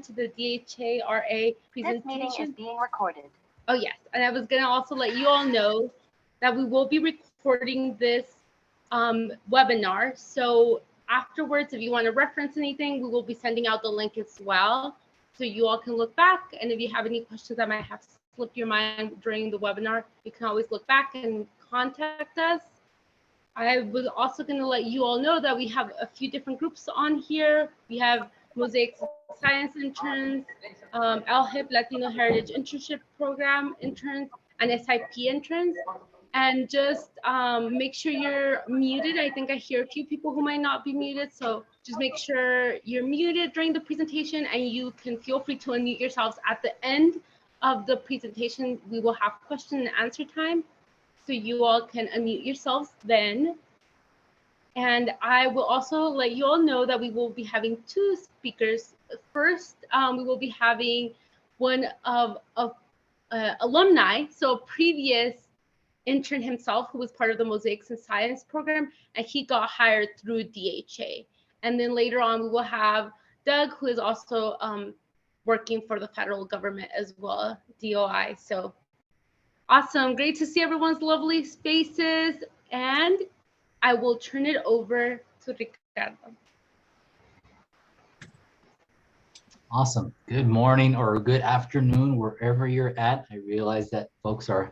to the DHA presentation. This meeting is being recorded. Oh, yes. And I was going to also let you all know that we will be recording this webinar. So afterwards, if you want to reference anything, we will be sending out the link as well. So you all can look back. And if you have any questions that might have slipped your mind during the webinar, you can always look back and contact us. I was also going to let you all know that we have a few different groups on here. We have Mosaic Science interns, LHIP Latino Heritage Internship Program interns, and SIP interns. And just make sure you're muted. I think I hear a few people who might not be muted. So just make sure you're muted during the presentation, and you can feel free to unmute yourselves at the end of the presentation. We will have question and answer time. So you all can unmute yourselves then. And I will also let you all know that we will be having two speakers. First, we will be having one of alumni, so a previous intern himself who was part of the Mosaics in Science program, and he got hired through DHA. And then later on, we will have Doug, who is also working for the federal government as well, DOI. So awesome, great to see everyone's lovely faces. And I will turn it over to Ricardo. Awesome. Good morning or good afternoon, wherever you're at. I realize that folks are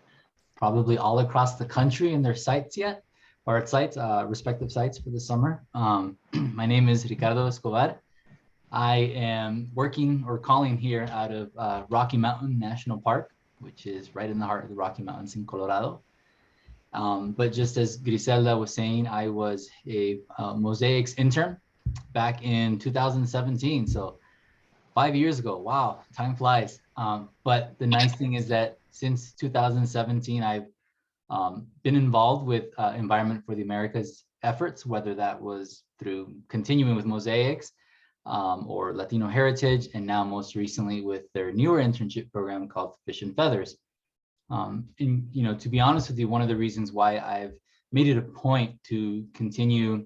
probably all across the country in their sites yet, or at sites, respective sites for the summer. My name is Ricardo Escobar. I am working or calling here out of Rocky Mountain National Park, which is right in the heart of the Rocky Mountains in Colorado. But just as Griselda was saying, I was a Mosaics intern back in 2017. So 5 years ago. Wow, time flies. But the nice thing is that since 2017, I've been involved with Environment for the Americas efforts, whether that was through continuing with Mosaics or Latino Heritage, and now most recently with their newer internship program called Fish and Feathers. And, you know, to be honest with you, one of the reasons why I've made it a point to continue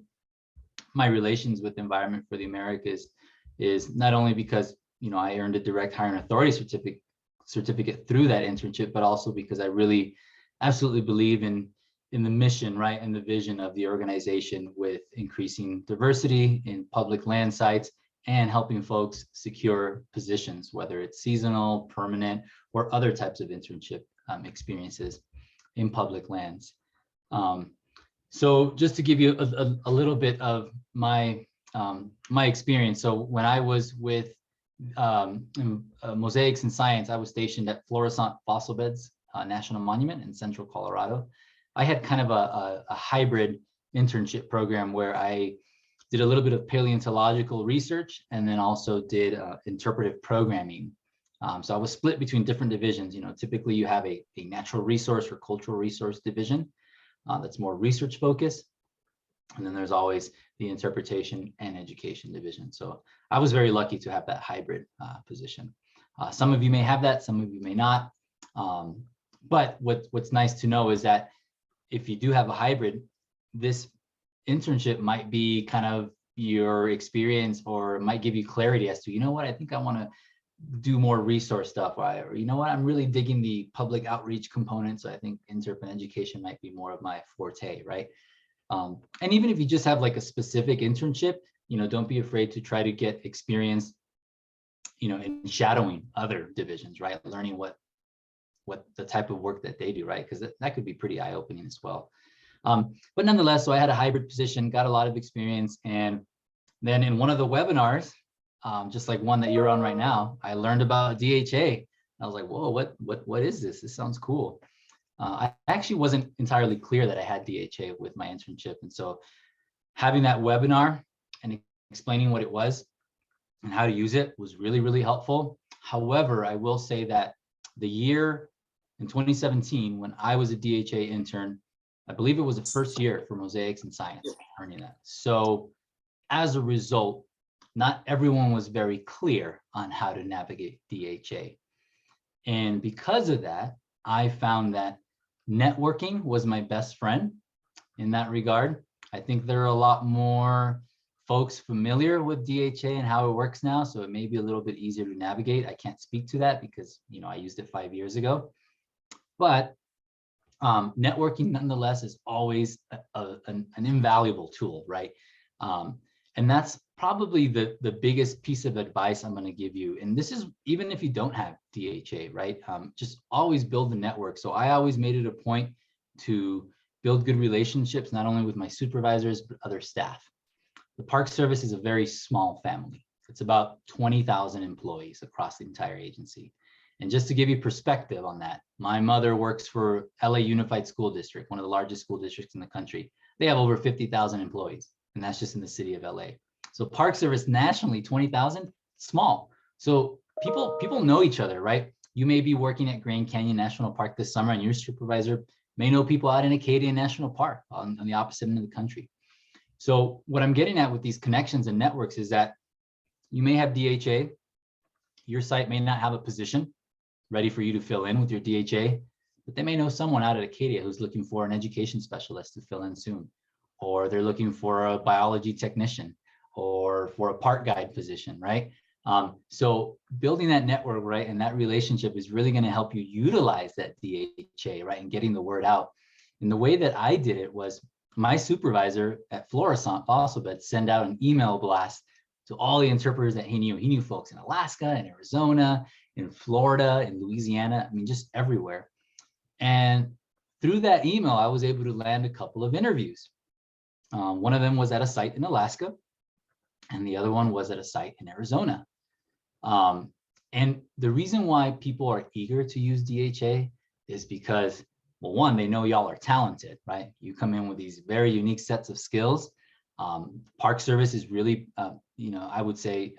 my relations with Environment for the Americas is not only because, you know, I earned a direct hire and authority certificate through that internship, but also because I really absolutely believe in the mission, right, and the vision of the organization with increasing diversity in public land sites and helping folks secure positions, whether it's seasonal, permanent, or other types of internship experiences in public lands. So just to give you a little bit of my experience. So when I was with Mosaics in Science, I was stationed at Florissant Fossil Beds National Monument in Central Colorado. I had kind of a hybrid internship program where I did a little bit of paleontological research and then also did interpretive programming. So I was split between different divisions. You know, typically you have a natural resource or cultural resource division that's more research focused. And then there's always the interpretation and education division. So I was very lucky to have that hybrid position. Some of you may have that, some of you may not. But what's nice to know is that if you do have a hybrid, this internship might be kind of your experience, or it might give you clarity as to, you know what, I think I want to do more resource stuff, or you know what, I'm really digging the public outreach component, so I think interp and education might be more of my forte, right? And even if you just have like a specific internship, you know, don't be afraid to try to get experience, you know, in shadowing other divisions, right? Learning what the type of work that they do, right? Because that could be pretty eye-opening as well. But nonetheless, so I had a hybrid position, got a lot of experience, and then in one of the webinars, just like one that you're on right now, I learned about DHA. I was like, whoa, what is this? This sounds cool. I actually wasn't entirely clear that I had DHA with my internship. And so having that webinar and explaining what it was and how to use it was really, really helpful. However, I will say that the year in 2017, when I was a DHA intern, I believe it was the first year for Mosaics in Science, learning that. So as a result, not everyone was very clear on how to navigate DHA. And because of that, I found that networking was my best friend in that regard. I think there are a lot more folks familiar with DHA and how it works now, so it may be a little bit easier to navigate. I can't speak to that because, you know, I used it 5 years ago. But networking nonetheless is always an invaluable tool, right? And that's probably the biggest piece of advice I'm going to give you. And this is even if you don't have DHA, right? Just always build the network. So I always made it a point to build good relationships, not only with my supervisors, but other staff. The Park Service is a very small family. It's about 20,000 employees across the entire agency. And just to give you perspective on that, my mother works for LA Unified School District, one of the largest school districts in the country. They have over 50,000 employees, and that's just in the city of LA. So Park Service nationally, 20,000, small. So people know each other, right? You may be working at Grand Canyon National Park this summer, and your supervisor may know people out in Acadia National Park on the opposite end of the country. So what I'm getting at with these connections and networks is that you may have DHA, your site may not have a position ready for you to fill in with your DHA, but they may know someone out at Acadia who's looking for an education specialist to fill in soon, or they're looking for a biology technician or for a park guide position, right? So building that network, right, and that relationship is really going to help you utilize that DHA, right, and getting the word out. And the way that I did it was my supervisor at Florissant Fossil Beds send out an email blast to all the interpreters that he knew. He knew folks in Alaska, in Arizona, in Florida, in Louisiana, I mean, just everywhere. And through that email, I was able to land a couple of interviews. One of them was at a site in Alaska, and the other one was at a site in Arizona. And the reason why people are eager to use DHA is because, well, one, they know y'all are talented, right? You come in with these very unique sets of skills. Park Service is really, you know, I would say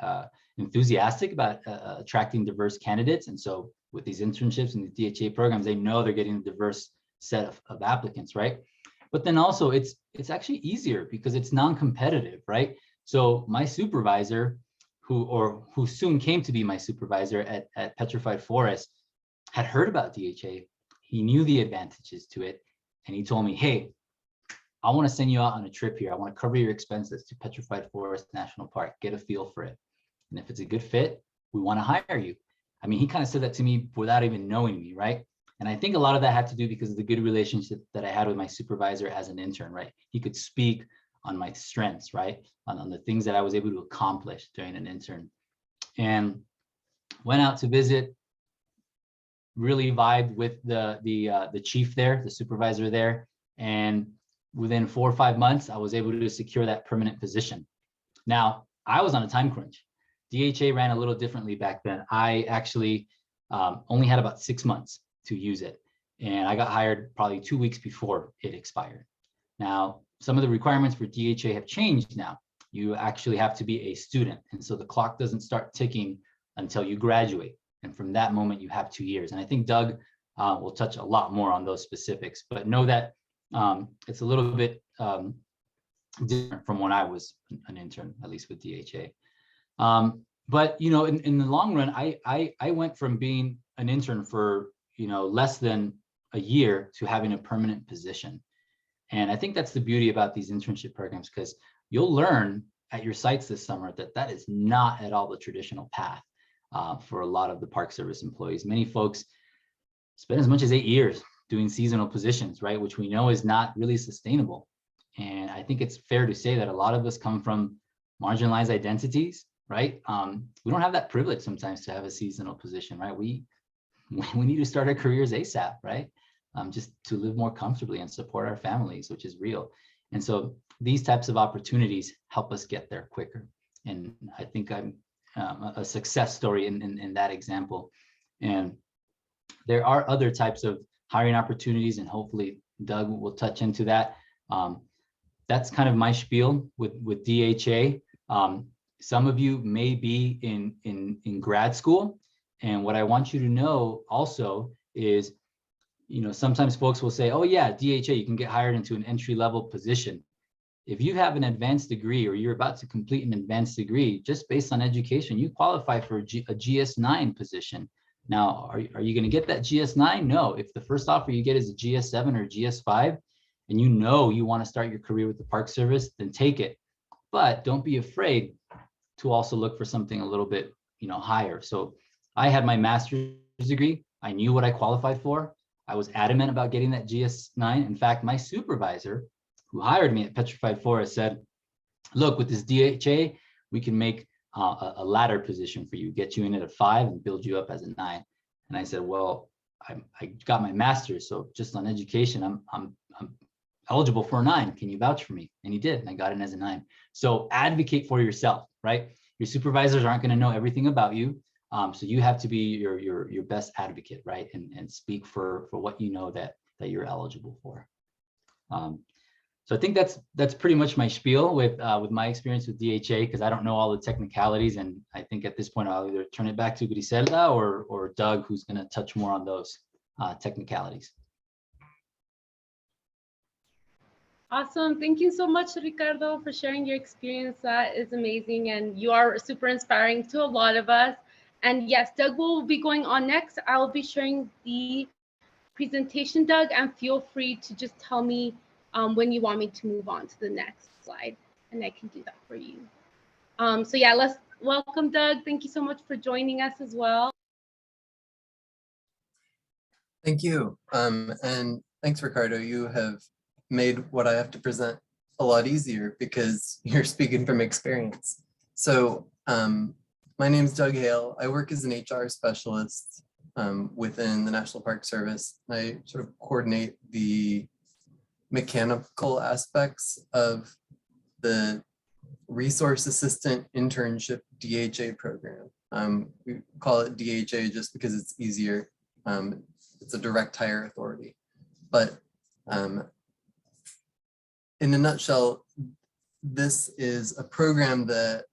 enthusiastic about attracting diverse candidates. And so with these internships and the DHA programs, they know they're getting a diverse set of applicants, right? But then also it's actually easier because it's non-competitive, right? So my supervisor, who soon came to be my supervisor at Petrified Forest, had heard about DHA. He knew the advantages to it. And he told me, hey, I want to send you out on a trip here. I want to cover your expenses to Petrified Forest National Park, get a feel for it. And if it's a good fit, we want to hire you. I mean, he kind of said that to me without even knowing me, right? And I think a lot of that had to do because of the good relationship that I had with my supervisor as an intern, right? He could speak on my strengths, right? On the things that I was able to accomplish during an intern. And went out to visit, really vibed with the chief there, the supervisor there. And within 4 or 5 months, I was able to secure that permanent position. Now, I was on a time crunch. DHA ran a little differently back then. I actually only had about 6 months to use it. And I got hired probably 2 weeks before it expired. Now, some of the requirements for DHA have changed now. You actually have to be a student. And so the clock doesn't start ticking until you graduate. And from that moment, you have 2 years. And I think Doug will touch a lot more on those specifics, but know that it's a little bit different from when I was an intern, at least with DHA. But, you know, in the long run, I went from being an intern for, you know, less than a year to having a permanent position. And I think that's the beauty about these internship programs, because you'll learn at your sites this summer that that is not at all the traditional path for a lot of the Park Service employees. Many folks spend as much as 8 years doing seasonal positions, right? Which we know is not really sustainable. And I think it's fair to say that a lot of us come from marginalized identities, right? We don't have that privilege sometimes to have a seasonal position, right? We need to start our careers ASAP, right? Just to live more comfortably and support our families, which is real. And so these types of opportunities help us get there quicker. And I think I'm a success story in that example. And there are other types of hiring opportunities, and hopefully Doug will touch into that. That's kind of my spiel with DHA. Some of you may be in grad school. And what I want you to know also is, you know, sometimes folks will say, oh yeah, DHA, you can get hired into an entry-level position. If you have an advanced degree or you're about to complete an advanced degree, just based on education, you qualify for a GS9 position. Now, are you going to get that GS9? No. If the first offer you get is a GS7 or GS5, and you know you want to start your career with the Park Service, then take it. but don't be afraid to also look for something a little bit, higher. So I had my master's degree. I knew what I qualified for. I was adamant about getting that GS9. In fact, my supervisor who hired me at Petrified Forest said, look, with this DHA, we can make a ladder position for you, get you in at a 5 and build you up as a 9. And I said, well, I got my master's, so just on education, I'm eligible for a 9. Can you vouch for me? And he did, and I got in as a 9. So advocate for yourself, right? Your supervisors aren't going to know everything about you. So you have to be your best advocate, right? And speak for what you know that you're eligible for. So I think that's pretty much my spiel with my experience with DHA, because I don't know all the technicalities, and I think at this point I'll either turn it back to Griselda or Doug, who's going to touch more on those technicalities. Awesome. Thank you so much, Ricardo, for sharing your experience. That is amazing, and you are super inspiring to a lot of us. And yes, Doug will be going on next. I'll be sharing the presentation, Doug, and feel free to just tell me when you want me to move on to the next slide, and I can do that for you. So yeah, let's welcome Doug. Thank you so much for joining us as well. Thank you. And thanks, Ricardo. You have made what I have to present a lot easier because you're speaking from experience. So my name is Doug Hale. I work as an HR specialist within the National Park Service. I sort of coordinate the mechanical aspects of the Resource Assistant Internship DHA program. We call it DHA just because it's easier. It's a direct hire authority. But in a nutshell, this is a program that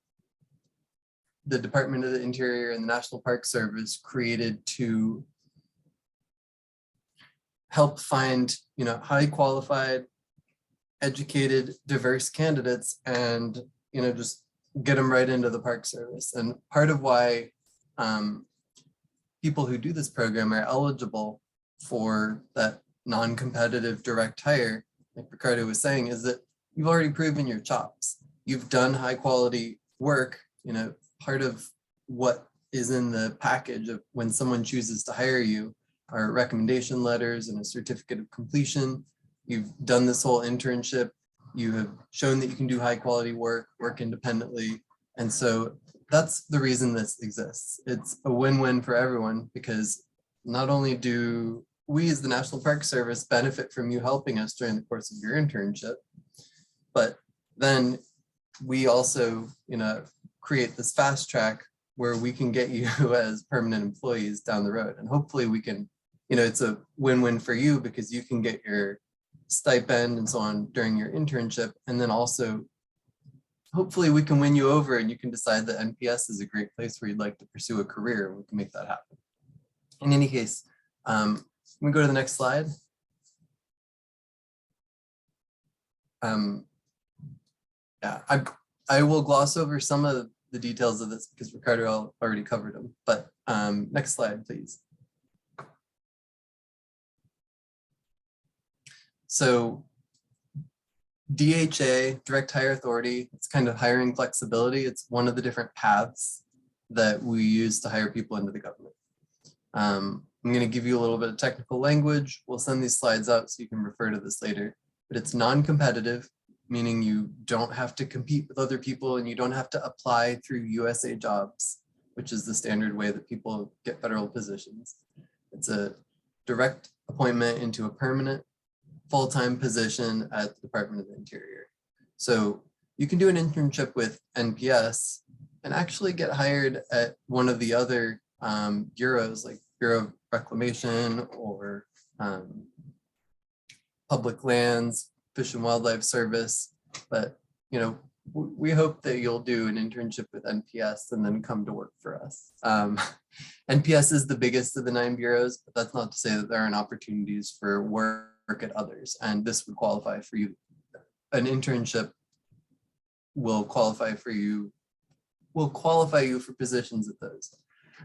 the Department of the Interior and the National Park Service created to help find, highly qualified, educated, diverse candidates, and just get them right into the Park Service. And part of why people who do this program are eligible for that non-competitive direct hire, like Ricardo was saying, is that you've already proven your chops. You've done high quality work. Part of what is in the package of when someone chooses to hire you are recommendation letters and a certificate of completion. You've done this whole internship. You have shown that you can do high quality work independently. And so that's the reason this exists. It's a win-win for everyone, because not only do we as the National Park Service benefit from you helping us during the course of your internship, but then we also, create this fast track where we can get you as permanent employees down the road. And hopefully we can, it's a win-win for you because you can get your stipend and so on during your internship. And then also, hopefully we can win you over and you can decide that NPS is a great place where you'd like to pursue a career, and we can make that happen. In any case, we go to the next slide. Yeah, I will gloss over some of the details of this because Ricardo already covered them, but next slide, please. So DHA, direct hire authority, it's kind of hiring flexibility. It's one of the different paths that we use to hire people into the government. I'm going to give you a little bit of technical language. We'll send these slides out so you can refer to this later, but it's non-competitive, meaning you don't have to compete with other people and you don't have to apply through USA Jobs, which is the standard way that people get federal positions. It's a direct appointment into a permanent full-time position at the Department of the Interior. So you can do an internship with NPS and actually get hired at one of the other bureaus like Bureau of Reclamation or Public Lands, Fish and Wildlife Service. But, we hope that you'll do an internship with NPS and then come to work for us. NPS is the biggest of the 9 bureaus, but that's not to say that there aren't opportunities for work at others. And this would qualify for you. An internship will qualify you for positions at those.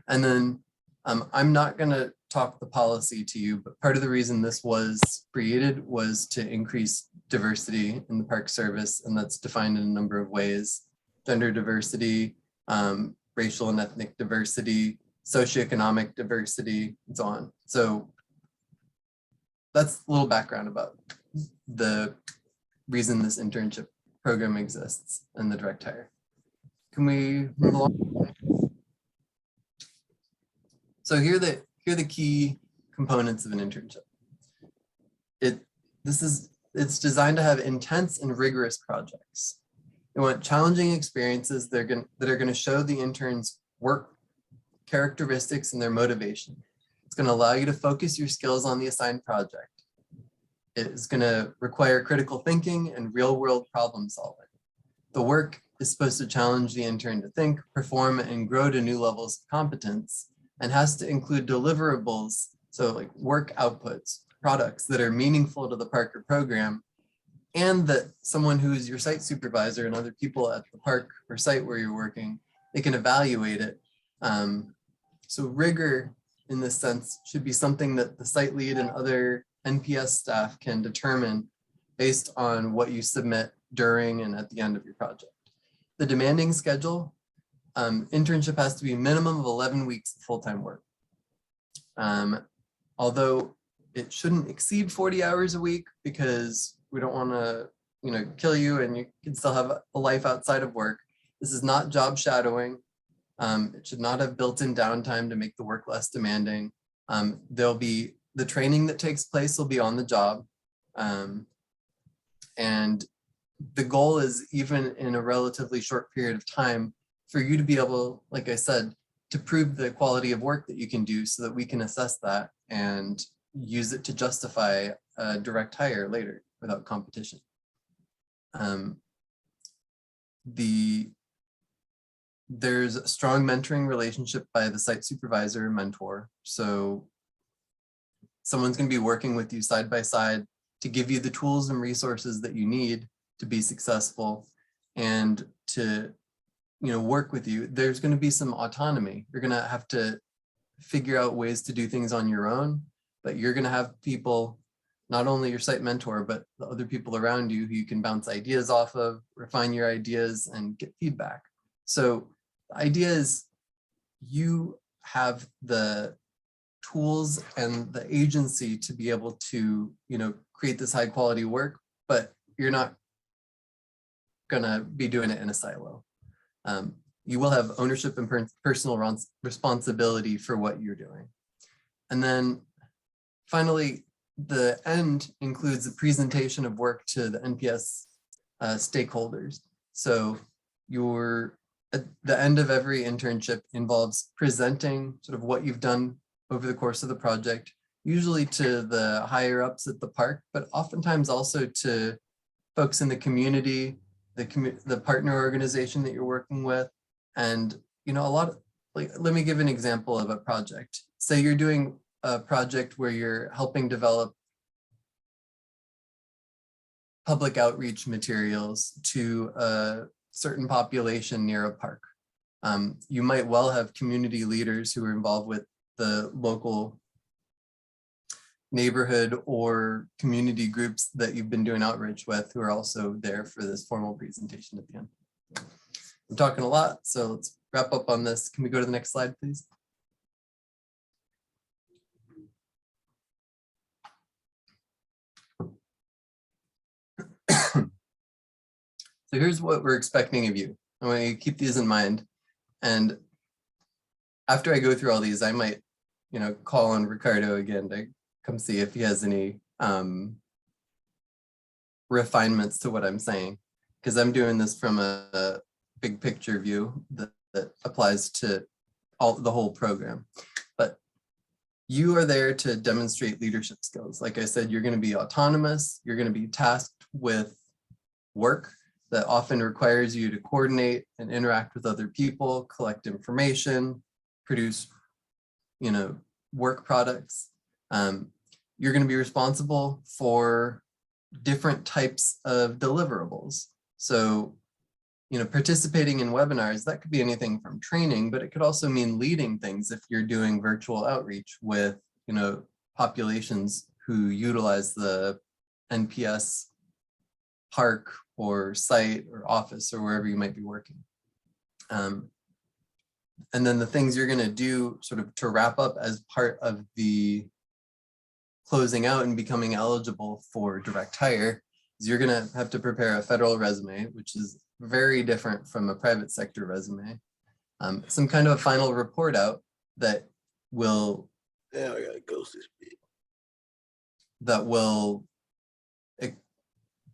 And then I'm not going to talk the policy to you, but part of the reason this was created was to increase diversity in the Park Service, and that's defined in a number of ways: gender diversity, racial and ethnic diversity, socioeconomic diversity, and so on. So that's a little background about the reason this internship program exists and the direct hire. Can we move along? So here are the key components of an internship. It's designed to have intense and rigorous projects. We want challenging experiences that are going to show the interns work characteristics and their motivation. It's going to allow you to focus your skills on the assigned project. It is going to require critical thinking and real-world problem solving. The work is supposed to challenge the intern to think, perform, and grow to new levels of competence, and has to include deliverables, so like work outputs, products that are meaningful to the Parker program, and that someone who is your site supervisor and other people at the park or site where you're working, they can evaluate it. So rigor in this sense should be something that the site lead and other NPS staff can determine based on what you submit during and at the end of your project. The demanding schedule, internship has to be a minimum of 11 weeks of full-time work. Although it shouldn't exceed 40 hours a week because we don't want to, kill you, and you can still have a life outside of work. This is not job shadowing. It should not have built-in downtime to make the work less demanding. There'll be the training that takes place will be on the job. And the goal is, even in a relatively short period of time, for you to be able, like I said, to prove the quality of work that you can do so that we can assess that and use it to justify a direct hire later without competition. There's a strong mentoring relationship by the site supervisor and mentor. So someone's going to be working with you side by side to give you the tools and resources that you need to be successful and to work with you. There's going to be some autonomy. You're going to have to figure out ways to do things on your own, but you're going to have people, not only your site mentor, but the other people around you who you can bounce ideas off of, refine your ideas, and get feedback. So the idea is you have the tools and the agency to be able to, create this high quality work, but you're not gonna be doing it in a silo. You will have ownership and personal responsibility for what you're doing. And then finally, the end includes a presentation of work to the NPS stakeholders. So at the end of every internship involves presenting sort of what you've done over the course of the project, usually to the higher ups at the park, but oftentimes also to folks in the community, the partner organization that you're working with. And, let me give an example of a project. Say you're doing a project where you're helping develop public outreach materials to a certain population near a park. You might well have community leaders who are involved with the local neighborhood or community groups that you've been doing outreach with who are also there for this formal presentation at the end. I'm talking a lot, so let's wrap up on this. Can we go to the next slide, please? So here's what we're expecting of you. I want you to keep these in mind. And after I go through all these, I might, call on Ricardo again to come see if he has any refinements to what I'm saying, because I'm doing this from a big picture view that applies to the whole program. But you are there to demonstrate leadership skills. Like I said, you're going to be autonomous. You're going to be tasked with work that often requires you to coordinate and interact with other people, collect information, produce, work products. You're going to be responsible for different types of deliverables. So, participating in webinars, that could be anything from training, but it could also mean leading things if you're doing virtual outreach with, populations who utilize the NPS park or site or office or wherever you might be working. And then the things you're going to do sort of to wrap up as part of the closing out and becoming eligible for direct hire is you're going to have to prepare a federal resume, which is very different from a private sector resume. Some kind of a final report out that will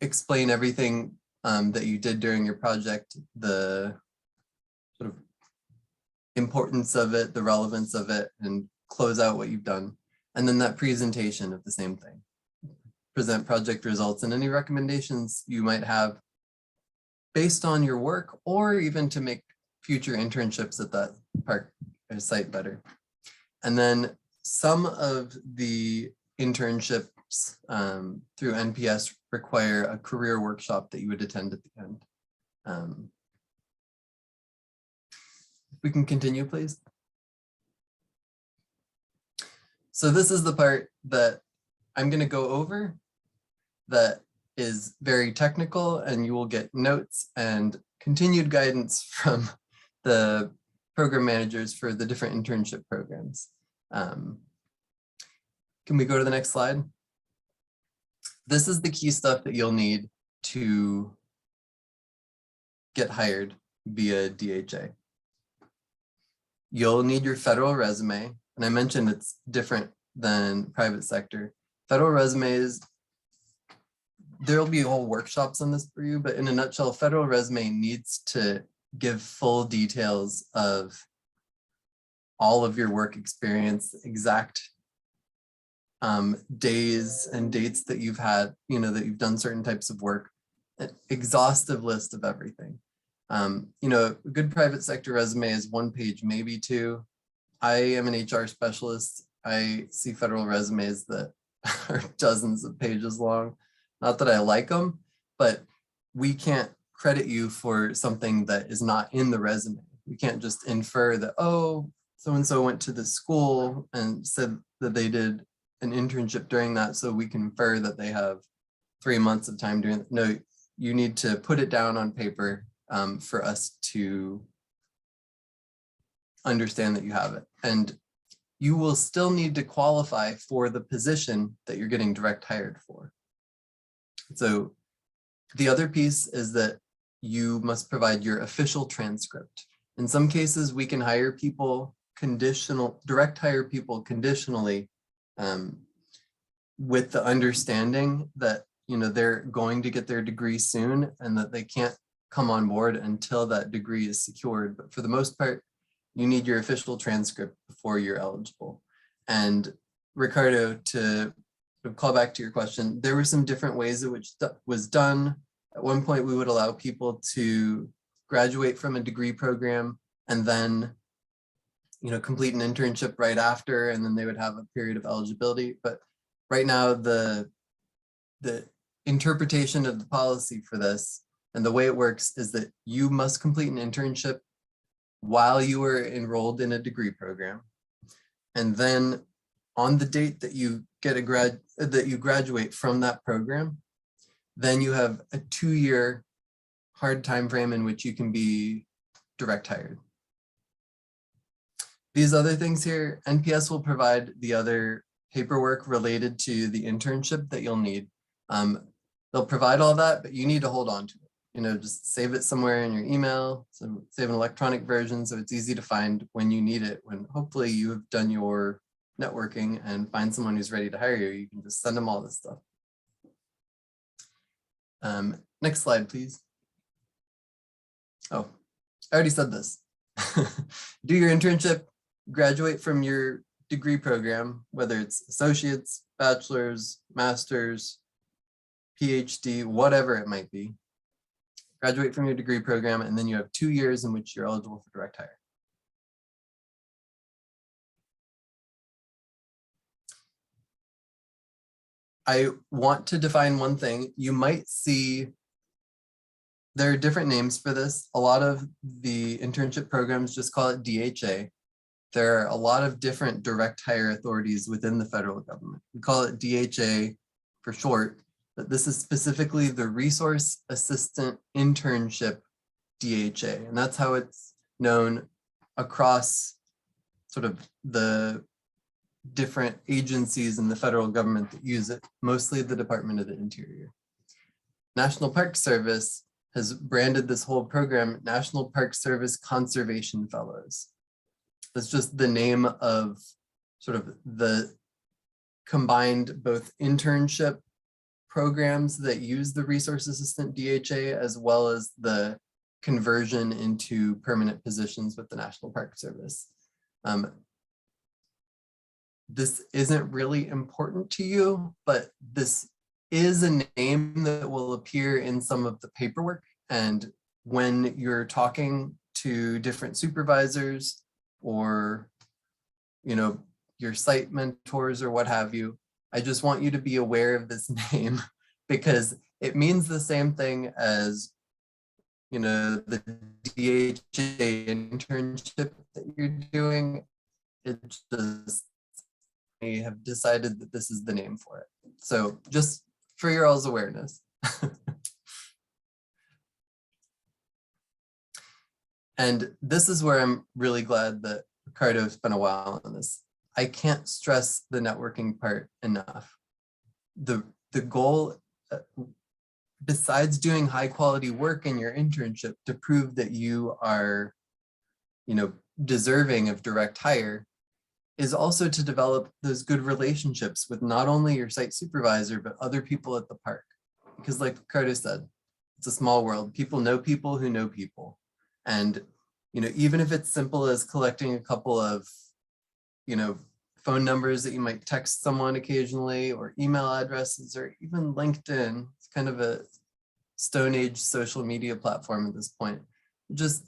explain everything that you did during your project, the sort of importance of it, the relevance of it, and close out what you've done. And then that presentation of the same thing. Present project results and any recommendations you might have based on your work, or even to make future internships at that park or site better. And then some of the internships through NPS require a career workshop that you would attend at the end. If we can continue, please. So this is the part that I'm going to go over that is very technical, and you will get notes and continued guidance from the program managers for the different internship programs. Can we go to the next slide? This is the key stuff that you'll need to get hired via DHA. You'll need your federal resume, and I mentioned it's different than private sector. Federal resumes, there'll be whole workshops on this for you, but in a nutshell, federal resume needs to give full details of all of your work experience, exact days and dates that you've had, that you've done certain types of work, an exhaustive list of everything. A good private sector resume is 1 page, maybe 2. I am an HR specialist. I see federal resumes that are dozens of pages long. Not that I like them, but we can't credit you for something that is not in the resume. We can't just infer that, oh, so-and-so went to the school and said that they did an internship during that, so we can infer that they have 3 months of time doing it. No, you need to put it down on paper for us to understand that you have it. And you will still need to qualify for the position that you're getting direct hired for. So the other piece is that you must provide your official transcript. In some cases, we can hire people direct hire people conditionally with the understanding that they're going to get their degree soon and that they can't come on board until that degree is secured. But for the most part, you need your official transcript before you're eligible. And Ricardo, to call back to your question, there were some different ways in which that was done. At one point, we would allow people to graduate from a degree program and then complete an internship right after, and then they would have a period of eligibility. But right now, the interpretation of the policy for this and the way it works is that you must complete an internship while you are enrolled in a degree program. And then on the date that you get you graduate from that program, then you have a 2-year hard time frame in which you can be direct hired. These other things here, NPS will provide the other paperwork related to the internship that you'll need. They'll provide all that, but you need to hold on to it. Just save it somewhere in your email, so save an electronic version so it's easy to find when you need it, when hopefully you have done your networking and find someone who's ready to hire you. You can just send them all this stuff. Next slide, please. Oh, I already said this. Do your internship, graduate from your degree program, whether it's associates, bachelor's, master's, PhD, whatever it might be. Graduate from your degree program, and then you have 2 years in which you're eligible for direct hire. I want to define one thing. You might see there are different names for this. A lot of the internship programs just call it DHA. there are a lot of different direct hire authorities within the federal government. We call it DHA for short, but this is specifically the Resource Assistant Internship DHA, and that's how it's known across sort of the different agencies in the federal government that use it, mostly the Department of the Interior. National Park Service has branded this whole program National Park Service Conservation Fellows. That's just the name of sort of the combined both internship programs that use the Resource Assistant DHA, as well as the conversion into permanent positions with the National Park Service. This isn't really important to you, but this is a name that will appear in some of the paperwork. And when you're talking to different supervisors or, you know, your site mentors or what have you, I just want you to be aware of this name because it means the same thing as, you know, the DHA internship that you're doing. It just, they have decided that this is the name for it. So just for your all's awareness. And this is where I'm really glad that Ricardo spent a while on this. I can't stress the networking part enough. The goal, besides doing high quality work in your internship to prove that you are, you know, deserving of direct hire, is also to develop those good relationships with not only your site supervisor, but other people at the park. Because like Ricardo said, it's a small world. People know people who know people. And, you know, even if it's simple as collecting a couple of, you know, phone numbers that you might text someone occasionally, or email addresses, or even LinkedIn, it's kind of a Stone Age social media platform at this point. Just,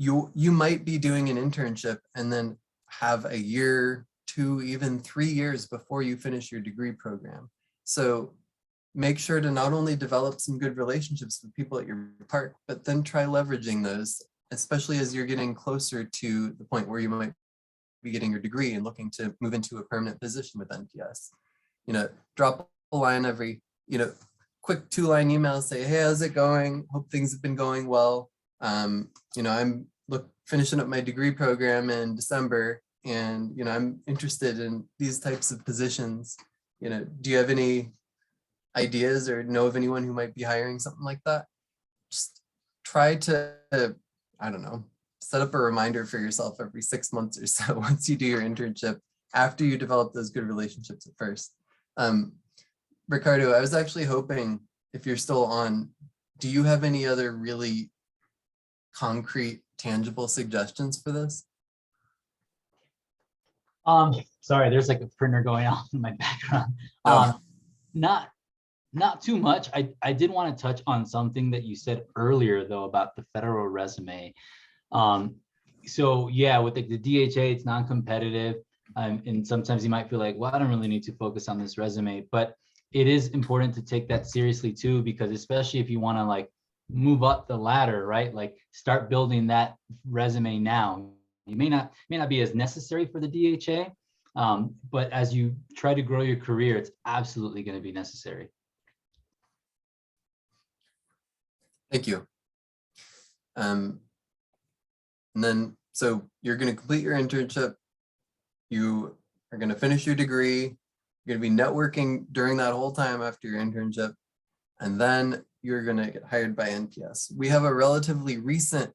you might be doing an internship and then have a year, 2, even 3 years before you finish your degree program. So make sure to not only develop some good relationships with people at your park, but then try leveraging those, especially as you're getting closer to the point where you might be getting your degree and looking to move into a permanent position with NPS. You know, drop a line every, you know, quick 2-line email, say, hey, how's it going? Hope things have been going well. You know, I'm finishing up my degree program in December, and, you know, I'm interested in these types of positions. You know, do you have any ideas or know of anyone who might be hiring something like that? Just try to, I don't know, set up a reminder for yourself every 6 months or so once you do your internship, after you develop those good relationships at first. Ricardo, I was actually hoping, if you're still on, do you have any other really concrete, tangible suggestions for this? Sorry, there's like a printer going on in my background. Not too much. I did want to touch on something that you said earlier though about the federal resume. So yeah, with the DHA, it's non-competitive, and sometimes you might feel like, well, I don't really need to focus on this resume, but it is important to take that seriously too, because especially if you want to like move up the ladder, right? Like start building that resume now. You may not be as necessary for the DHA, but as you try to grow your career, it's absolutely going to be necessary. Thank you. And then, so you're going to complete your internship. You are going to finish your degree. You're going to be networking during that whole time after your internship. And then you're going to get hired by NPS. We have a relatively recent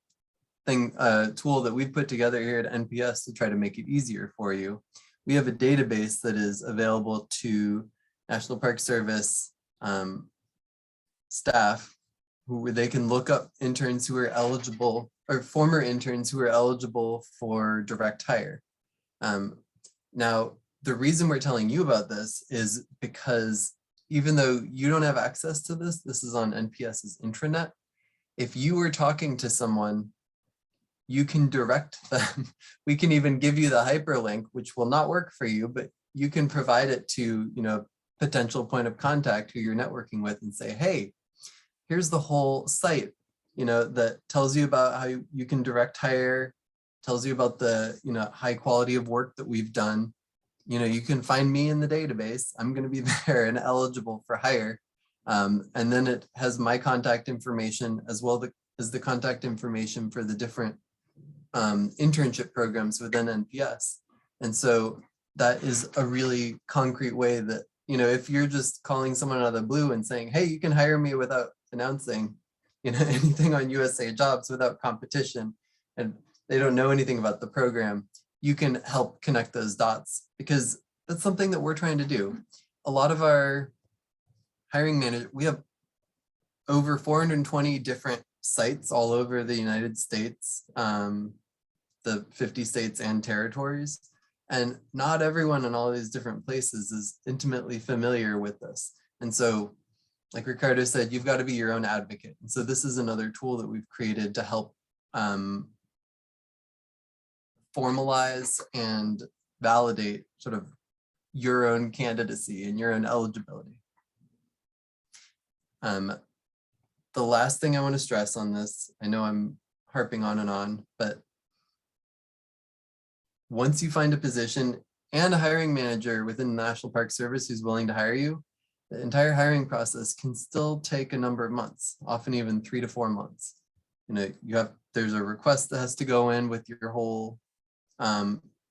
tool that we've put together here at NPS to try to make it easier for you. We have a database that is available to National Park Service staff, who they can look up interns who are eligible, or former interns who are eligible for direct hire. Now, the reason we're telling you about this is because even though you don't have access to this, this is on NPS's intranet. If you were talking to someone, you can direct them. We can even give you the hyperlink, which will not work for you, but you can provide it to, you know, potential point of contact who you're networking with and say, hey, here's the whole site, you know, that tells you about how you can direct hire tells you about the, high quality of work that we've done. You can find me in the database. I'm going to be there and eligible for hire. And then it has my contact information as well as the contact information for the different internship programs within NPS. And so that is a really concrete way that, if you're just calling someone out of the blue and saying, hey, you can hire me without announcing, anything on USA Jobs, without competition, and they don't know anything about the program, you can help connect those dots, because that's something that we're trying to do. A lot of our hiring managers, we have over 420 different sites all over the United States, the 50 states and territories. And not everyone in all these different places is intimately familiar with this. And so, like Ricardo said, you've got to be your own advocate. And so this is another tool that we've created to help formalize and validate sort of your own candidacy and your own eligibility. The last thing I want to stress on this, I know I'm harping on, but once you find a position and a hiring manager within the National Park Service who's willing to hire you, the entire hiring process can still take a number of months, often even 3 to 4 months. There's a request that has to go in with your whole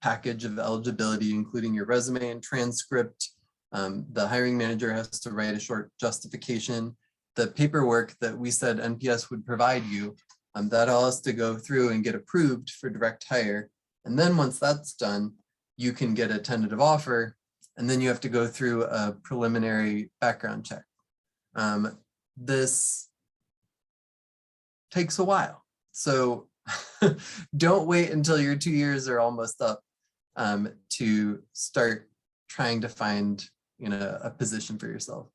package of eligibility, including your resume and transcript. The hiring manager has to write a short justification. The paperwork that we said NPS would provide you, that all has to go through and get approved for direct hire. And then once that's done, you can get a tentative offer, and then you have to go through a preliminary background check. This takes a while. So don't wait until your 2 years are almost up to start trying to find a position for yourself.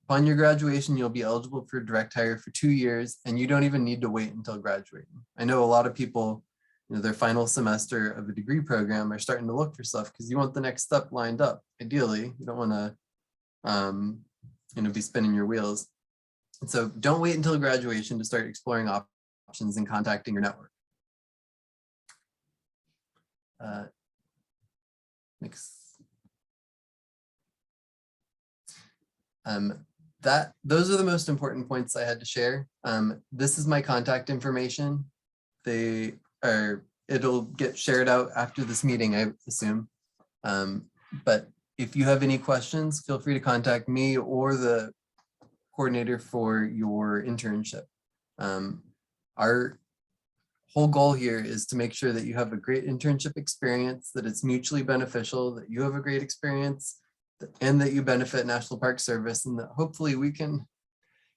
Upon your graduation, you'll be eligible for direct hire for 2 years, and you don't even need to wait until graduating. I know a lot of people, their final semester of a degree program are starting to look for stuff because you want the next step lined up. Ideally, you don't want to, be spinning your wheels. And so don't wait until graduation to start exploring options and contacting your network. Those are the most important points I had to share. This is my contact information. It'll get shared out after this meeting, I assume. But if you have any questions, feel free to contact me or the coordinator for your internship. Our whole goal here is to make sure that you have a great internship experience, that it's mutually beneficial, that you have a great experience, and that you benefit National Park Service, and that hopefully we can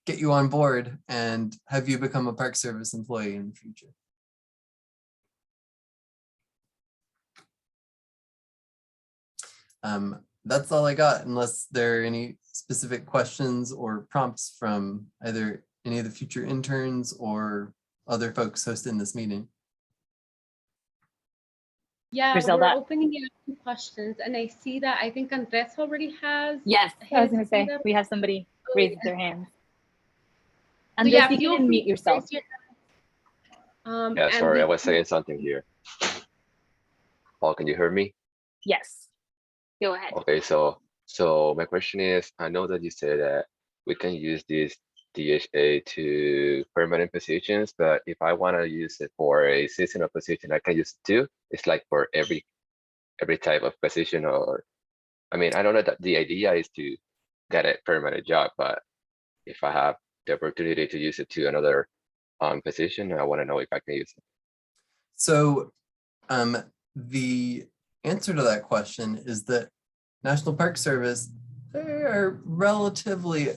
get you on board and have you become a Park Service employee in the future. That's all I got, unless there are any specific questions or prompts from either any of the future interns or other folks hosting this meeting. Yeah, Griselda. we're opening it up to questions, and I see that I think Andres already has. Yes, I was going to say, hand up. we have somebody raise their hand. So Andres, yeah, you feel can free mute yourself. to raise your- Yeah, and sorry, we I was can- saying something here. Paul, can you hear me? Yes. Go ahead. Okay, so my question is, I know that you said that we can use this DHA to permanent positions, but if I want to use it for a seasonal position, I can use it too. It's like for every type of position, or I mean, I don't know that the idea is to get a permanent job, but if I have the opportunity to use it to another position, I want to know if I can use it. So the answer to that question is that National Park Service, they are relatively,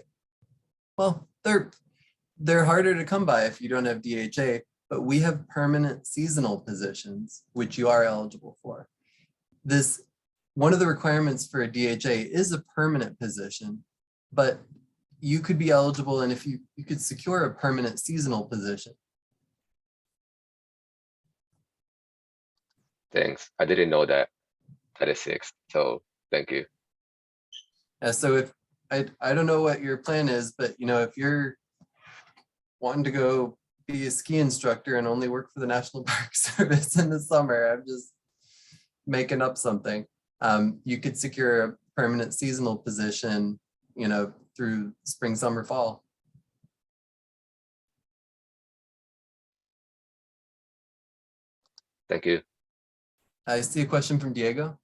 well, they're harder to come by if you don't have DHA, but we have permanent seasonal positions, which you are eligible for. One of the requirements for a DHA is a permanent position, but you could be eligible, and if you could secure a permanent seasonal position. Thanks. I didn't know that exists, so thank you. So if I don't know what your plan is, but if you're wanting to go be a ski instructor and only work for the National Park Service in the summer. I'm just making up something. You could secure a permanent seasonal position, you know, through spring, summer, fall. Thank you. I see a question from Diego.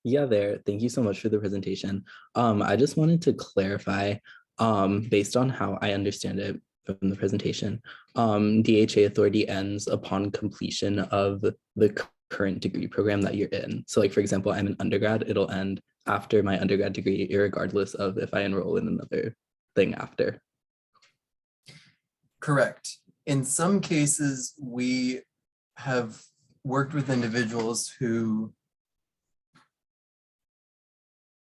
Yeah, there. Thank you so much for the presentation. I just wanted to clarify, based on how I understand it from the presentation, DHA authority ends upon completion of the current degree program that you're in. So like, for example, I'm an undergrad, it'll end after my undergrad degree, irregardless of if I enroll in another thing after. Correct. In some cases, we have worked with individuals who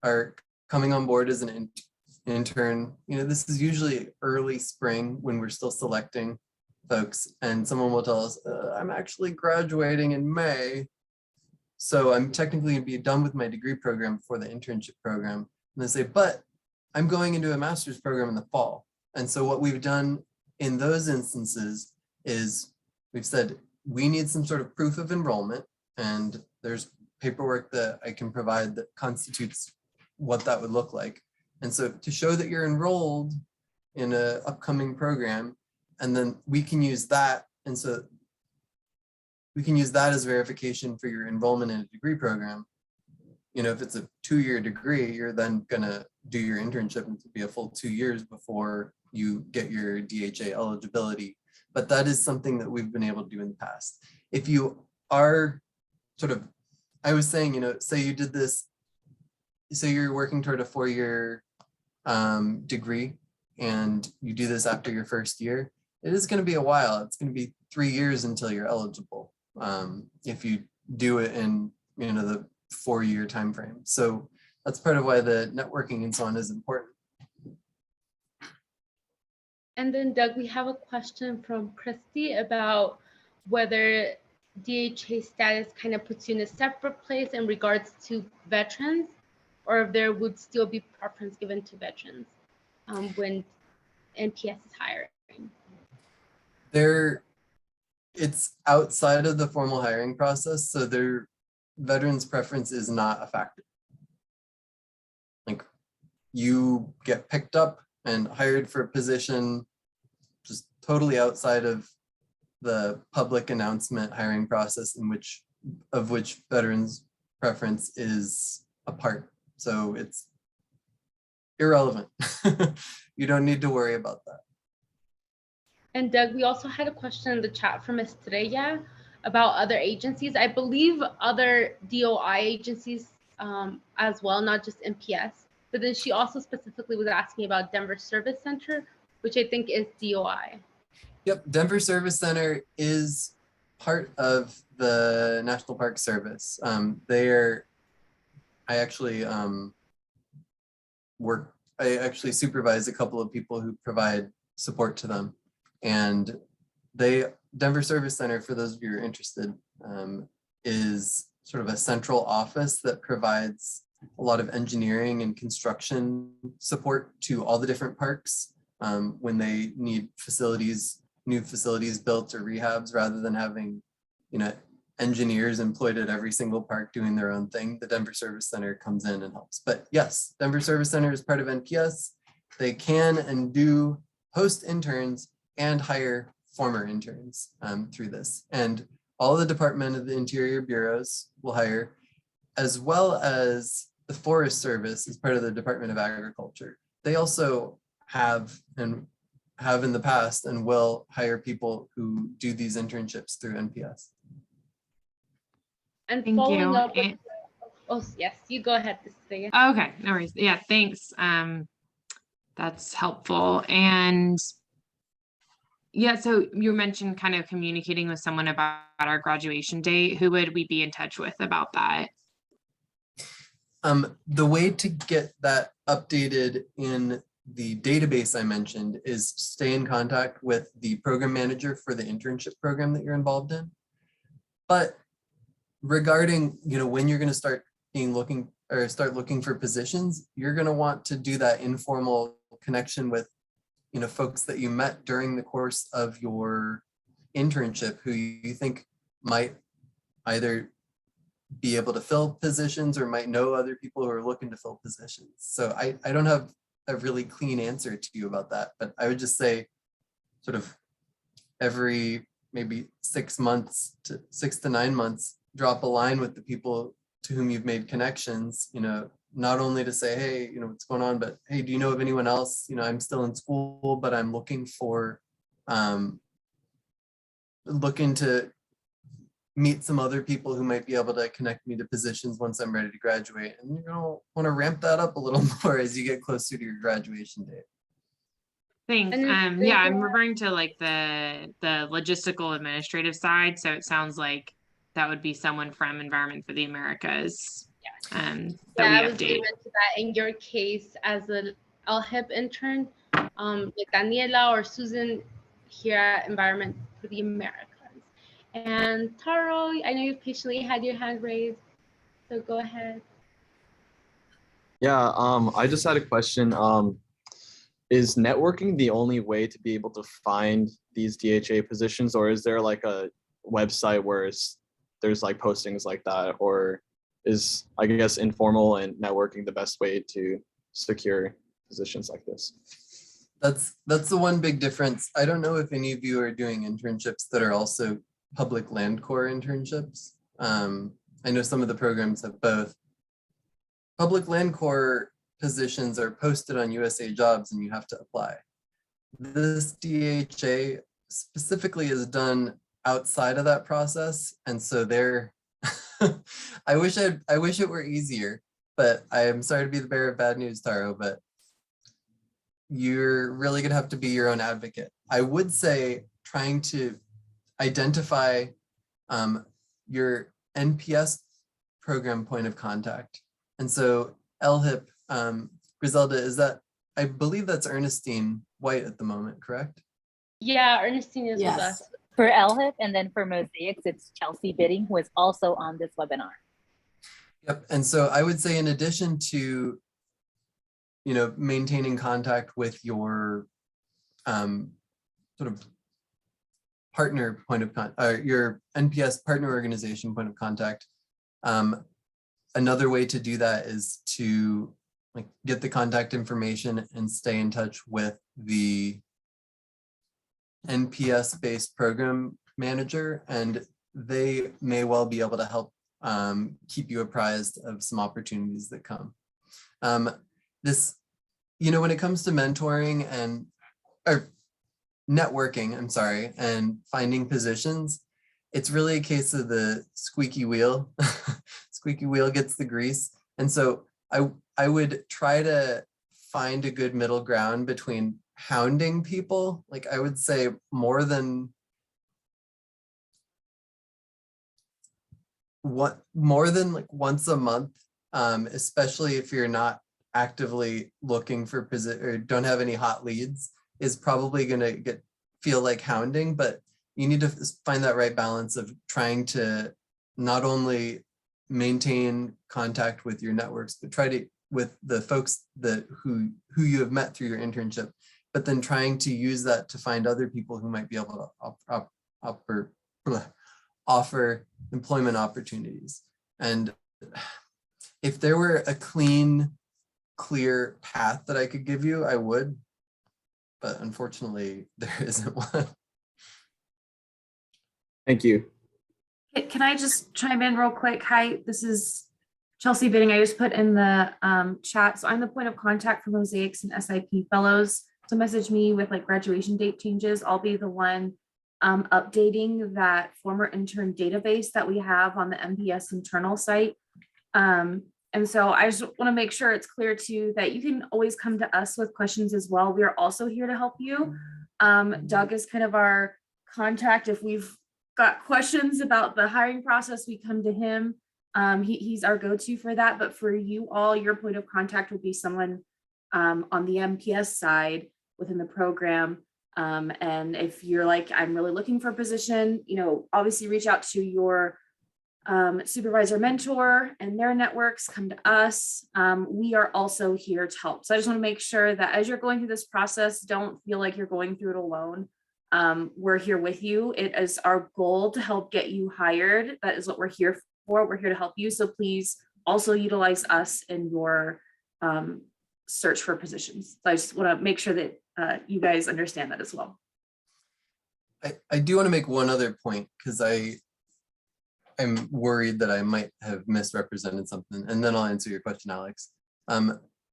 are coming on board as an intern. You know, this is usually early spring when we're still selecting folks, and someone will tell us, I'm actually graduating in May, so I'm technically gonna be done with my degree program before the internship program. And they say, but I'm going into a master's program in the fall. And so what we've done in those instances is we've said, we need some sort of proof of enrollment, and there's paperwork that I can provide that constitutes what that would look like. And so to show that you're enrolled in an upcoming program, and then we can use that. And so we can use that as verification for your enrollment in a degree program. You know, if it's a 2-year degree, you're then gonna do your internship, and to be a full 2 years before you get your DHA eligibility. But that is something that we've been able to do in the past. If you are sort of, I was saying, you know, say you did this, say you're working toward a 4-year degree and you do this after your first year, it is going to be a while. It's going to be 3 years until you're eligible. If you do it in, you know, the 4-year time frame. So that's part of why the networking and so on is important. And then Doug, we have a question from Christy about whether DHA status kind of puts you in a separate place in regards to veterans, or if there would still be preference given to veterans when NPS is hiring. It's outside of the formal hiring process, so their veterans preference is not a factor. Like, you get picked up and hired for a position just totally outside of the public announcement hiring process of which veterans preference is a part. So it's irrelevant. You don't need to worry about that. And Doug, we also had a question in the chat from Estrella about other agencies. I believe other DOI agencies as well, not just NPS. But then she also specifically was asking about Denver Service Center, which I think is DOI. Yep, Denver Service Center is part of the National Park Service. I actually supervise a couple of people who provide support to them. And Denver Service Center, for those of you who are interested, is sort of a central office that provides a lot of engineering and construction support to all the different parks when they need new facilities built or rehabs, rather than having, you know, engineers employed at every single park doing their own thing. The Denver Service Center comes in and helps. But yes, Denver Service Center is part of NPS. They can and do host interns and hire former interns through this. And all the Department of the Interior bureaus will hire, as well as the Forest Service is part of the Department of Agriculture. They also have in the past and will hire people who do these internships through NPS. And Thank following you. up with, oh yes, you go ahead, Cecilia. Okay, no worries. Yeah, thanks. That's helpful. And yeah, so you mentioned kind of communicating with someone about our graduation date. Who would we be in touch with about that? The way to get that updated in the database I mentioned is stay in contact with the program manager for the internship program that you're involved in. But regarding, you know, when you're going to start looking for positions, you're going to want to do that informal connection with folks that you met during the course of your internship who you think might either be able to fill positions or might know other people who are looking to fill positions. So I don't have a really clean answer to you about that, but I would just say sort of every maybe 6 months to 6 to 9 months, drop a line with the people to whom you've made connections, not only to say, hey, what's going on, but hey, do you know of anyone else? I'm still in school, but I'm looking to meet some other people who might be able to connect me to positions once I'm ready to graduate. And you're gonna want to ramp that up a little more as you get closer to your graduation date. Thanks. And Yeah, I'm referring to like the logistical administrative side. So it sounds like that would be someone from Environment for the Americas. That yeah, I we was going to update. mention that in your case as an LHIP intern, like Daniela or Susan here at Environment for the Americas. And Taro, I know you've patiently had your hand raised, so go ahead. Yeah, I just had a question. Is networking the only way to be able to find these DHA positions, or is there like a website where there's like postings like that, or is, I guess, informal and networking the best way to secure positions like this? That's the one big difference. I don't know if any of you are doing internships that are also public land corps internships. I know some of the programs have both. Public land corps positions are posted on USA Jobs and you have to apply. This DHA specifically is done outside of that process. And so I wish it were easier, but I am sorry to be the bearer of bad news, Taro, but you're really gonna have to be your own advocate. I would say trying to identify your NPS program point of contact. And so LHIP, Griselda, I believe that's Ernestine White at the moment, correct? Yeah, Ernestine is with us. For LHIP, and then for Mosaics, it's Chelsea Bidding, who is also on this webinar. Yep, and so I would say in addition to, maintaining contact with your sort of partner point of contact, your NPS partner organization point of contact, another way to do that is to get the contact information and stay in touch with the NPS based program manager, and they may well be able to help keep you apprised of some opportunities that come. When it comes to mentoring or networking, and finding positions, it's really a case of the squeaky wheel. Squeaky wheel gets the grease. And so I would try to find a good middle ground between hounding people. Like I would say more than like once a month, especially if you're not actively looking for position or don't have any hot leads, is probably going to feel like hounding. But you need to find that right balance of trying to not only maintain contact with your networks, but with the folks who you have met through your internship, but then trying to use that to find other people who might be able to offer employment opportunities. And if there were a clear path that I could give you, I would, but unfortunately there isn't one. Thank you. Can I just chime in real quick? Hi, this is Chelsea Bidding. I just put in the chat. So I'm the point of contact for Mosaics and SIP fellows. So message me with like graduation date changes. I'll be the one updating that former intern database that we have on the MPS internal site. And so I just want to make sure it's clear too that you can always come to us with questions as well. We are also here to help you. Doug is kind of our contact. If we've got questions about the hiring process, we come to him. He's our go-to for that. But for you all, your point of contact will be someone on the MPS side within the program. And if you're like, I'm really looking for a position, obviously reach out to your supervisor mentor and their networks, come to us. We are also here to help. So I just want to make sure that as you're going through this process, don't feel like you're going through it alone. We're here with you. It is our goal to help get you hired. That is what we're here for. We're here to help you. So please also utilize us in your search for positions. So I just want to make sure that you guys understand that as well. I do want to make one other point, because I'm worried that I might have misrepresented something, and then I'll answer your question, Alex.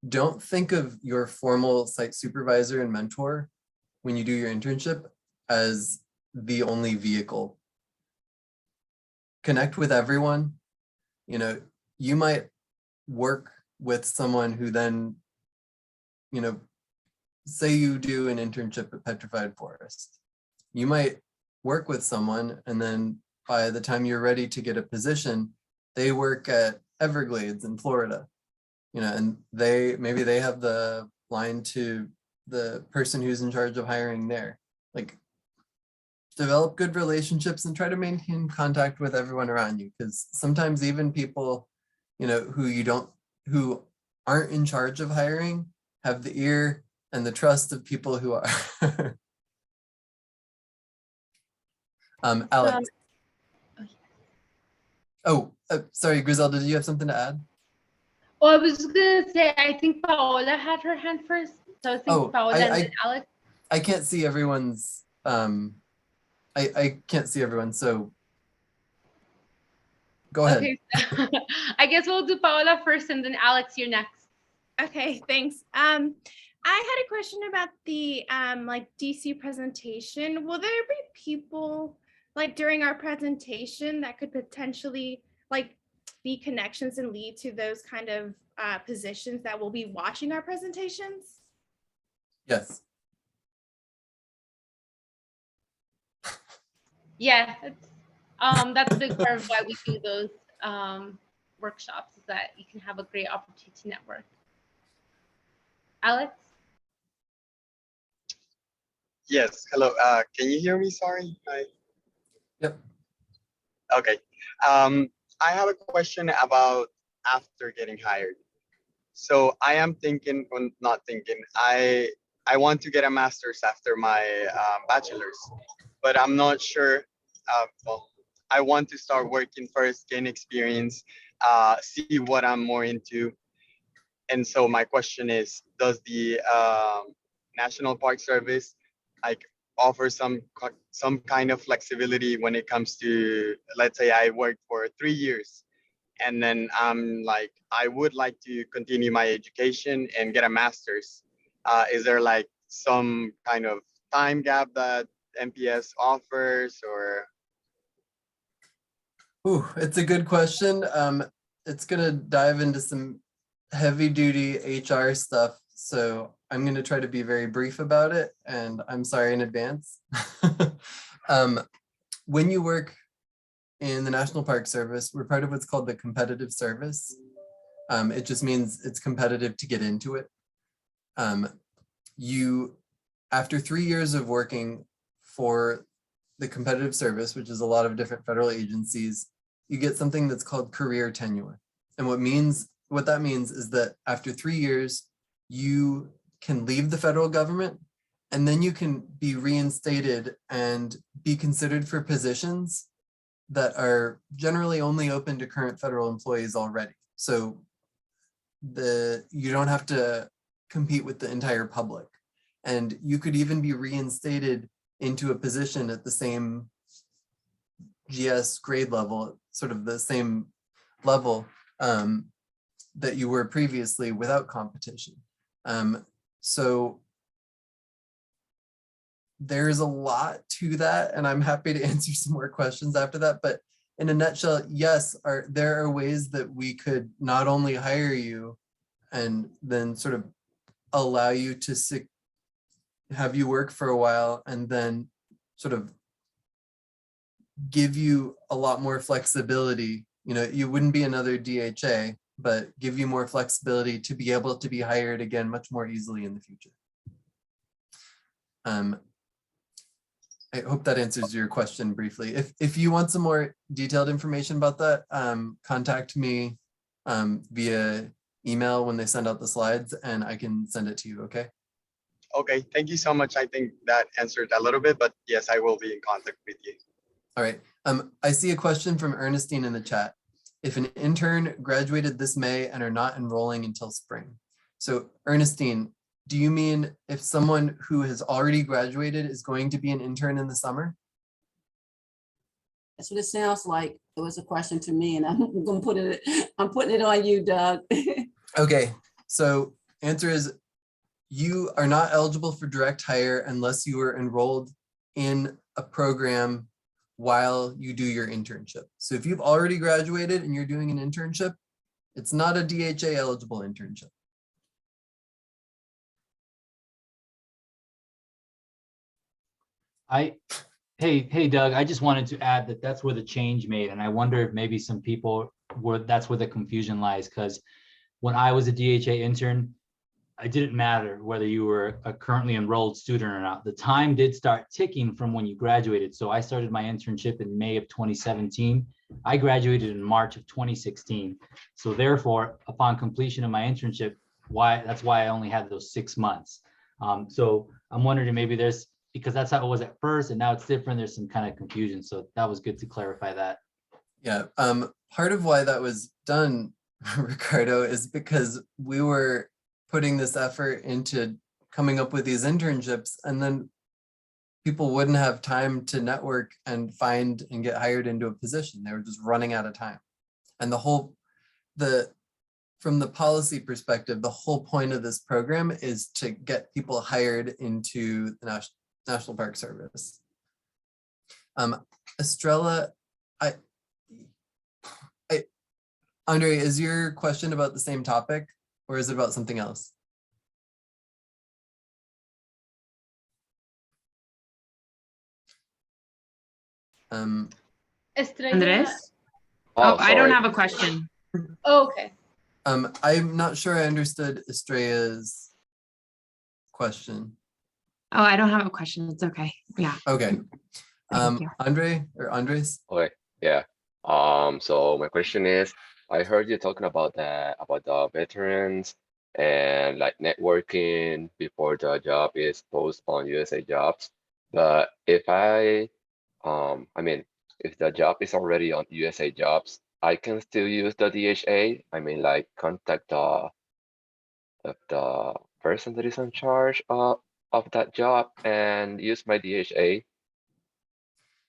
Don't think of your formal site supervisor and mentor when you do your internship as the only vehicle. Connect with everyone. You know, you might work with someone who then, you know, say you do an internship at Petrified Forest. You might work with someone, and then by the time you're ready to get a position, they work at Everglades in Florida, you know, and maybe they have the line to the person who's in charge of hiring there. Like, develop good relationships and try to maintain contact with everyone around you, because sometimes even people, you know, who aren't in charge of hiring have the ear and the trust of people who are. Alex. Sorry, Griselda, did you have something to add? Well, I was just gonna say, I think Paola had her hand first. So I think Paola and then Alex. I can't see everyone's, I can't see everyone, so go ahead. Okay, I guess we'll do Paola first and then Alex, you're next. Okay, thanks. I had a question about the like DC presentation. Will there be people like during our presentation that could potentially like be connections and lead to those kind of positions that will be watching our presentations? Yes. Yeah, that's a big part of why we do those workshops, is that you can have a great opportunity to network. Alex? Yes, hello. Can you hear me? Sorry. Yep. Okay. I have a question about after getting hired. So I am thinking, well, not thinking, I want to get a master's after my bachelor's, but I'm not sure. Well, I want to start working first, gain experience, see what I'm more into. And so my question is, does the National Park Service like offer some kind of flexibility when it comes to, let's say I worked for 3 years and then I'm like, I would like to continue my education and get a master's. Is there like some kind of time gap that NPS offers, or? Ooh, it's a good question. It's gonna dive into some heavy duty HR stuff, so I'm gonna try to be very brief about it, and I'm sorry in advance. When you work in the National Park Service, we're part of what's called the competitive service. It just means it's competitive to get into it. After 3 years of working for the competitive service, which is a lot of different federal agencies, you get something that's called career tenure. And what that means is that after 3 years, you can leave the federal government, and then you can be reinstated and be considered for positions that are generally only open to current federal employees already. So you don't have to compete with the entire public. And you could even be reinstated into a position at the same GS grade level, sort of the same level that you were previously without competition. So there's a lot to that, and I'm happy to answer some more questions after that. But in a nutshell, yes, there are ways that we could not only hire you and then sort of allow you to have you work for a while and then sort of give you a lot more flexibility. You know, you wouldn't be another DHA, but give you more flexibility to be able to be hired again much more easily in the future. I hope that answers your question briefly. If you want some more detailed information about that, contact me via email when they send out the slides, and I can send it to you, okay? Okay, thank you so much. I think that answered a little bit, but yes, I will be in contact with you. All right. I see a question from Ernestine in the chat. If an intern graduated this May and are not enrolling until spring. So Ernestine, do you mean if someone who has already graduated is going to be an intern in the summer? That's what it sounds like. It was a question to me, and I'm gonna I'm putting it on you, Doug. Okay, so answer is you are not eligible for direct hire unless you are enrolled in a program while you do your internship. So if you've already graduated and you're doing an internship, it's not a DHA eligible internship. Hey, Doug, I just wanted to add that that's where the change made. And I wonder if maybe some people that's where the confusion lies. Because when I was a DHA intern, it didn't matter whether you were a currently enrolled student or not. The time did start ticking from when you graduated. So I started my internship in May of 2017. I graduated in March of 2016. So therefore, upon completion of my internship, that's why I only had those 6 months. So I'm wondering maybe because that's how it was at first and now it's different. There's some kind of confusion. So that was good to clarify that. Yeah, part of why that was done, Ricardo, is because we were putting this effort into coming up with these internships, and then people wouldn't have time to network and find and get hired into a position. They were just running out of time. And from the policy perspective, the whole point of this program is to get people hired into the National Park Service. Estrella, Andre, is your question about the same topic or is it about something else? Estrella. Andres? Oh, I don't sorry. have a question. Oh, okay. I'm not sure I understood Estrella's question. Oh, I don't have a question. It's okay. Yeah. Okay. Thank you. Andre or Andres? Okay, yeah. So my question is, I heard you talking about the veterans and like networking before the job is posted on USA Jobs. But if if the job is already on USA Jobs, I can still use the DHA. I mean, like contact the person that is in charge of that job and use my DHA.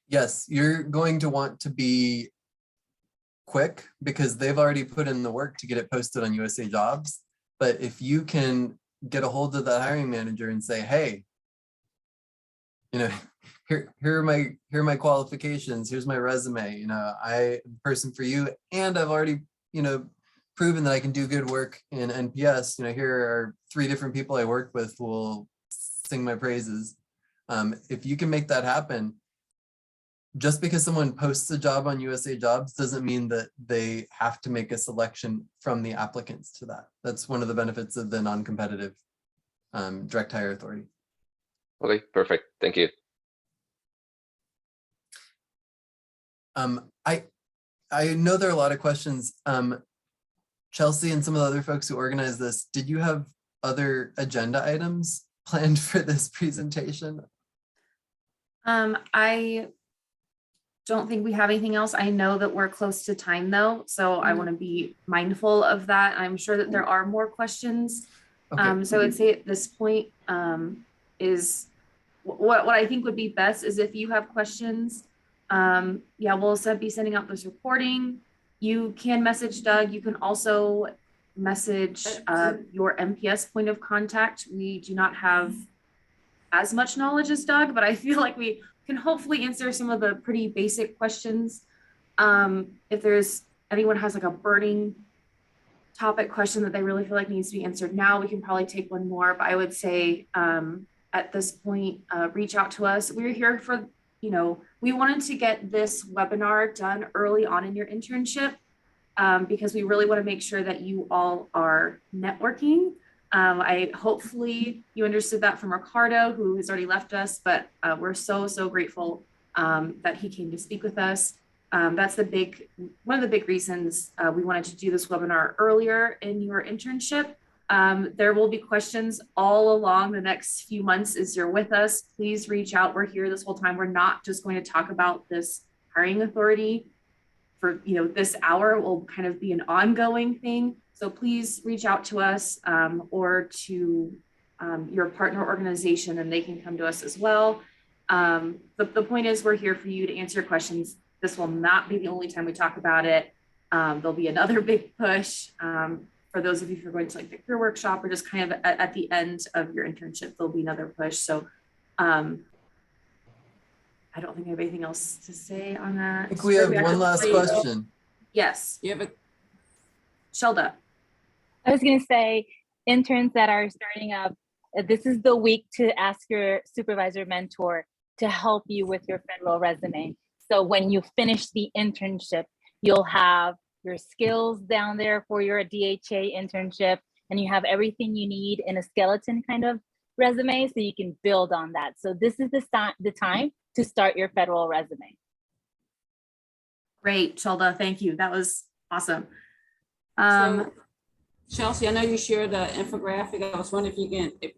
Yes, you're going to want to be quick because they've already put in the work to get it posted on USA Jobs. But if you can get a hold of the hiring manager and say, hey, here are my qualifications, here's my resume, I am the person for you, and I've already, proven that I can do good work in NPS. Here are 3 different people I work with who will sing my praises. If you can make that happen, just because someone posts a job on USA Jobs doesn't mean that they have to make a selection from the applicants to that. That's one of the benefits of the non-competitive direct hire authority. Okay, perfect. Thank you. I know there are a lot of questions. Chelsea and some of the other folks who organized this, did you have other agenda items planned for this presentation? I don't think we have anything else. I know that we're close to time though, so I want to be mindful of that. I'm sure that there are more questions. Okay. So I'd say at this point is what I think would be best is if you have questions, we'll be sending out this recording. You can message Doug. You can also message your MPS point of contact. We do not have as much knowledge as Doug, but I feel like we can hopefully answer some of the pretty basic questions. If there's anyone has like a burning topic question that they really feel like needs to be answered now, we can probably take one more, but I would say at this point, reach out to us. We're here for, we wanted to get this webinar done early on in your internship because we really want to make sure that you all are networking I hopefully you understood that from Ricardo, who has already left us, but we're so grateful that he came to speak with us. That's one of the big reasons we wanted to do this webinar earlier in your internship. There will be questions all along the next few months as you're with us. Please reach out. We're here this whole time. We're not just going to talk about this hiring authority for this hour. It will kind of be an ongoing thing. So please reach out to us or to your partner organization, and they can come to us as well. The point is we're here for you to answer your questions. This will not be the only time we talk about it. There'll be another big push for those of you who are going to like the career workshop or just kind of at the end of your internship, there'll be another push. So I don't think I have anything else to say on that. I think we have one last question. Yes. You have a Shelda. I was going to say, interns that are starting up, this is the week to ask your supervisor mentor to help you with your federal resume. So when you finish the internship, you'll have your skills down there for your DHA internship, and you have everything you need in a skeleton kind of resume, so you can build on that. So this is the time to start your federal resume. Great, Shelda, thank you. That was awesome. So, Chelsea, I know you shared the infographic. I was wondering if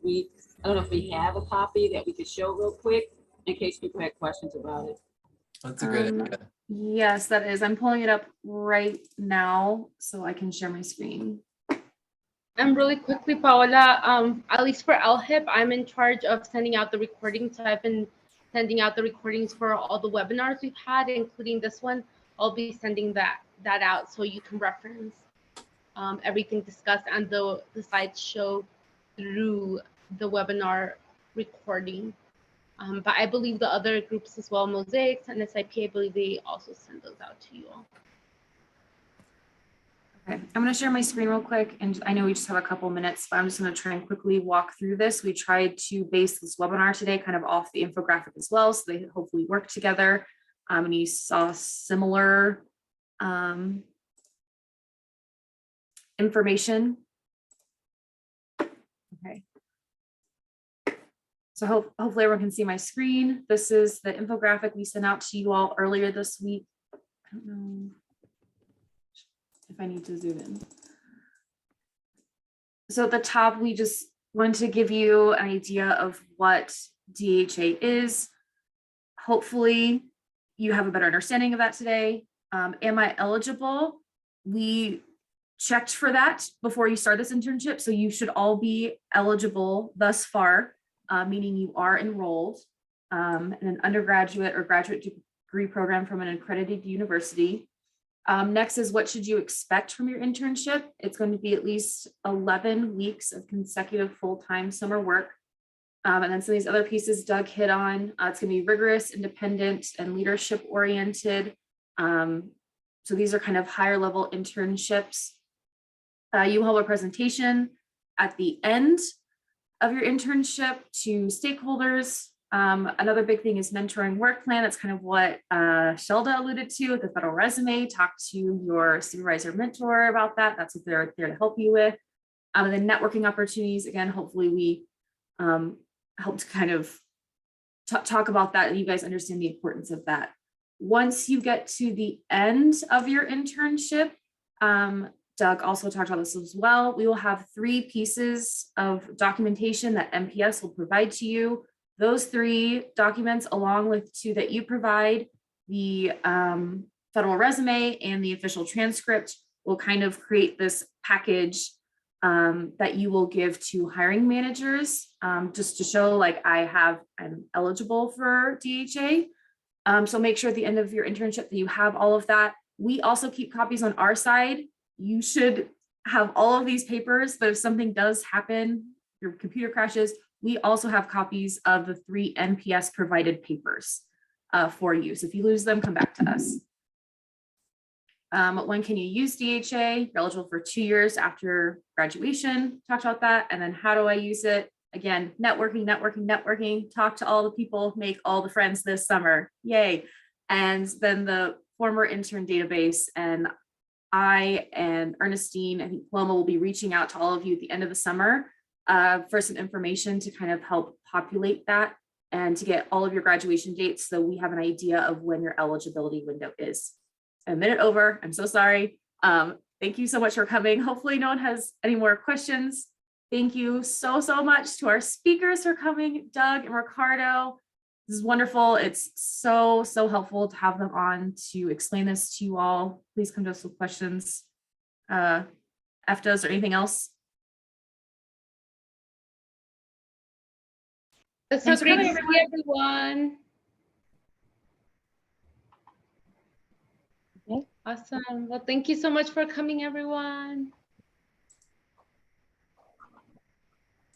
I don't know if we have a copy that we could show real quick in case people had questions about it. That's a great idea. Yes, that is. I'm pulling it up right now so I can share my screen. And really quickly, Paola, at least for LHIP, I'm in charge of sending out the recordings. So I've been sending out the recordings for all the webinars we've had, including this one. I'll be sending that out so you can reference everything discussed and the slides show through the webinar recording. But I believe the other groups as well, Mosaics and SIP, I believe they also send those out to you all. Okay, I'm going to share my screen real quick, and I know we just have a couple minutes, but I'm just going to try and quickly walk through this. We tried to base this webinar today kind of off the infographic as well, so they hopefully work together. And you saw similar information. Okay. So hopefully everyone can see my screen. This is the infographic we sent out to you all earlier this week. I don't know if I need to zoom in. So at the top, we just want to give you an idea of what DHA is. Hopefully you have a better understanding of that today. Am I eligible? We checked for that before you start this internship. So you should all be eligible thus far, meaning you are enrolled in an undergraduate or graduate degree program from an accredited university. Next is, what should you expect from your internship? It's going to be at least 11 weeks of consecutive full-time summer work. And then some of these other pieces Doug hit on. It's going to be rigorous, independent, and leadership oriented. So these are kind of higher level internships. You will have a presentation at the end of your internship to stakeholders. Another big thing is mentoring work plan. That's kind of what Shelda alluded to with the federal resume. Talk to your supervisor mentor about that. That's what they're there to help you with. And then networking opportunities. Again, hopefully we help to kind of talk about that and you guys understand the importance of that. Once you get to the end of your internship, Doug also talked about this as well. We will have 3 pieces of documentation that MPS will provide to you. Those 3 documents, along with 2 that you provide, the federal resume and the official transcript, will kind of create this package that you will give to hiring managers, just to show like I'm eligible for DHA. So make sure at the end of your internship that you have all of that. We also keep copies on our side. You should have all of these papers, but if something does happen, your computer crashes, we also have copies of the 3 NPS provided papers for you. So if you lose them, come back to us. When can you use DHA? You're eligible for 2 years after graduation. Talked about that. And then how do I use it? Again, networking, talk to all the people, make all the friends this summer. Yay. And then the former intern database, and I and Ernestine, I think Paloma will be reaching out to all of you at the end of the summer for some information to kind of help populate that and to get all of your graduation dates so we have an idea of when your eligibility window is. A minute over, I'm so sorry. Thank you so much for coming. Hopefully no one has any more questions. Thank you so much to our speakers for coming, Doug and Ricardo. This is wonderful. It's so helpful to have them on to explain this to you all. Please come to us with questions. EFTAs or anything else? It's so great to see everyone. Okay, awesome. Well, thank you so much for coming, everyone.